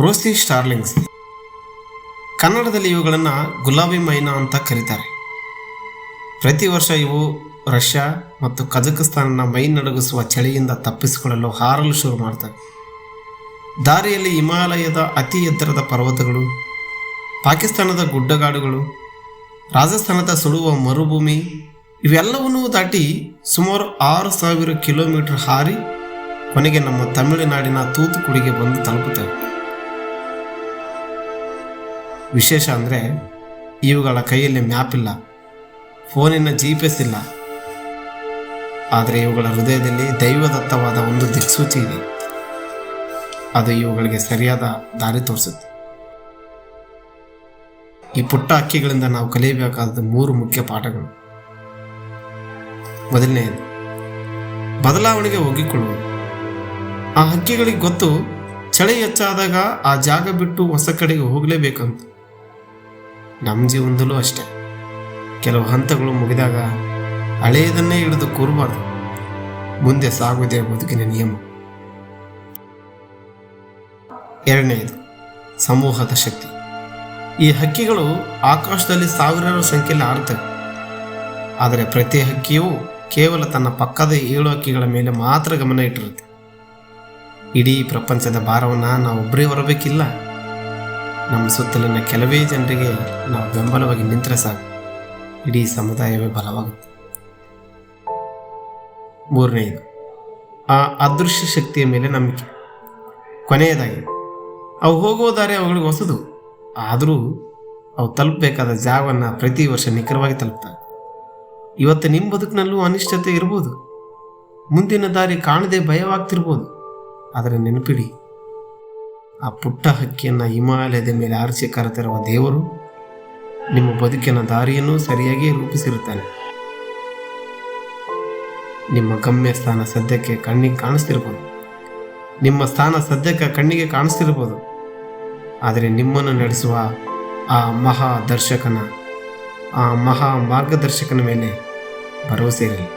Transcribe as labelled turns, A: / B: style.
A: ರೋಸಿ ಸ್ಟಾರ್ಲಿಂಗ್ಸ್. ಕನ್ನಡದಲ್ಲಿ ಇವುಗಳನ್ನು ಗುಲಾಬಿ ಮೈನಾ ಅಂತ ಕರೀತಾರೆ. ಪ್ರತಿ ವರ್ಷ ಇವು ರಷ್ಯಾ ಮತ್ತು ಕಜಕಿಸ್ತಾನನ ಮೈ ನಡುಗಿಸುವ ಚಳಿಯಿಂದ ತಪ್ಪಿಸಿಕೊಳ್ಳಲು ಹಾರಲು ಶುರು ಮಾಡ್ತವೆ. ದಾರಿಯಲ್ಲಿ ಹಿಮಾಲಯದ ಅತಿ ಎತ್ತರದ ಪರ್ವತಗಳು, ಪಾಕಿಸ್ತಾನದ ಗುಡ್ಡಗಾಡುಗಳು, ರಾಜಸ್ಥಾನದ ಸುಡುವ ಮರುಭೂಮಿ ಇವೆಲ್ಲವನ್ನೂ ದಾಟಿ ಸುಮಾರು 6,000 ಕಿಲೋಮೀಟರ್ ಹಾರಿ ಕೊನೆಗೆ ನಮ್ಮ ತಮಿಳುನಾಡಿನ ತೂತುಕುಡಿಗೆ ಬಂದು ತಲುಪುತ್ತವೆ. ವಿಶೇಷ ಅಂದರೆ ಇವುಗಳ ಕೈಯಲ್ಲಿ ಮ್ಯಾಪ್ ಇಲ್ಲ, ಫೋನಿನ GPS ಇಲ್ಲ. ಆದರೆ ಇವುಗಳ ಹೃದಯದಲ್ಲಿ ದೈವದತ್ತವಾದ ಒಂದು ದಿಕ್ಸೂಚಿ ಇದೆ. ಅದು ಇವುಗಳಿಗೆ ಸರಿಯಾದ ದಾರಿ ತೋರಿಸುತ್ತೆ. ಈ ಪುಟ್ಟ ಹಕ್ಕಿಗಳಿಂದ ನಾವು ಕಲಿಯಬೇಕಾದ 3 ಮುಖ್ಯ ಪಾಠಗಳು. ಮೊದಲನೆಯದು, ಬದಲಾವಣೆಗೆ ಒಗ್ಗಿಕೊಳ್ಳುವುದು. ಆ ಹಕ್ಕಿಗಳಿಗೆ ಗೊತ್ತು, ಚಳಿ ಹೆಚ್ಚಾದಾಗ ಆ ಜಾಗ ಬಿಟ್ಟು ಹೊಸ ಕಡೆಗೆ ಹೋಗಲೇಬೇಕಂತ. ನಮ್ಮ ಜೀವನದಲ್ಲೂ ಅಷ್ಟೆ. ಕೆಲವು ಹಂತಗಳು ಮುಗಿದಾಗ ಹಳೆಯದನ್ನೇ ಹಿಡಿದು ಕೂರಬಾರ್ದು. ಮುಂದೆ ಸಾಗುವುದೇ ಬದುಕಿನ ನಿಯಮ. ಎರಡನೆಯದು, ಸಮೂಹದ ಶಕ್ತಿ. ಈ ಹಕ್ಕಿಗಳು ಆಕಾಶದಲ್ಲಿ ಸಾವಿರಾರು ಸಂಖ್ಯೆಯಲ್ಲಿ ಹಾರುತ್ತವೆ. ಆದರೆ ಪ್ರತಿ ಹಕ್ಕಿಯೂ ಕೇವಲ ತನ್ನ ಪಕ್ಕದ 7 ಹಕ್ಕಿಗಳ ಮೇಲೆ ಮಾತ್ರ ಗಮನ ಇಟ್ಟಿರುತ್ತೆ. ಇಡೀ ಪ್ರಪಂಚದ ಭಾರವನ್ನು ನಾವು ಒಬ್ಬರೇ ಹೊರಬೇಕಿಲ್ಲ. ನಮ್ಮ ಸುತ್ತಲಿನ ಕೆಲವೇ ಜನರಿಗೆ ನಾವು ಬೆಂಬಲವಾಗಿ ನಿಂತರೆ ಸಾಕು, ಇಡೀ ಸಮುದಾಯವೇ ಬಲವಾಗುತ್ತೆ. ಮೂರನೆಯದು, ಆ ಅದೃಶ್ಯ ಶಕ್ತಿಯ ಮೇಲೆ ನಂಬಿಕೆ. ಕೊನೆಯದಾಗಿ, ಅವು ಹೋಗುವ ದಾರಿ ಅವುಗಳಿಗೆ ಹೊಸದು, ಆದರೂ ಅವು ತಲುಪಬೇಕಾದ ಜಾಗವನ್ನು ಪ್ರತಿ ವರ್ಷ ನಿಖರವಾಗಿ ತಲುಪ್ತವೆ. ಇವತ್ತು ನಿಮ್ಮ ಬದುಕಿನಲ್ಲೂ ಅನಿಶ್ಚಿತತೆ ಇರ್ಬೋದು, ಮುಂದಿನ ದಾರಿ ಕಾಣದೆ ಭಯವಾಗ್ತಿರ್ಬೋದು. ಆದರೆ ನೆನಪಿಡಿ, ಆ ಪುಟ್ಟ ಹಕ್ಕಿಯನ್ನು ಹಿಮಾಲಯದ ಮೇಲೆ ಆರಿಸಿ ಕರೆತರುವ ದೇವರು ನಿಮ್ಮ ಬದುಕಿನ ದಾರಿಯನ್ನು ಸರಿಯಾಗಿ ರೂಪಿಸಿರುತ್ತಾನೆ. ನಿಮ್ಮ ಗಮ್ಯ ಸ್ಥಾನ ಸದ್ಯಕ್ಕೆ ಕಣ್ಣಿಗೆ ಕಾಣಿಸ್ತಿರ್ಬೋದು, ನಿಮ್ಮ ಸ್ಥಾನ ಸದ್ಯಕ್ಕೆ ಕಣ್ಣಿಗೆ ಕಾಣಿಸ್ತಿರ್ಬೋದು, ಆದರೆ ನಿಮ್ಮನ್ನು ನಡೆಸುವ ಆ ಮಹಾ ಮಾರ್ಗದರ್ಶಕನ ಮೇಲೆ ಭರವಸೆ ಇರಲಿ.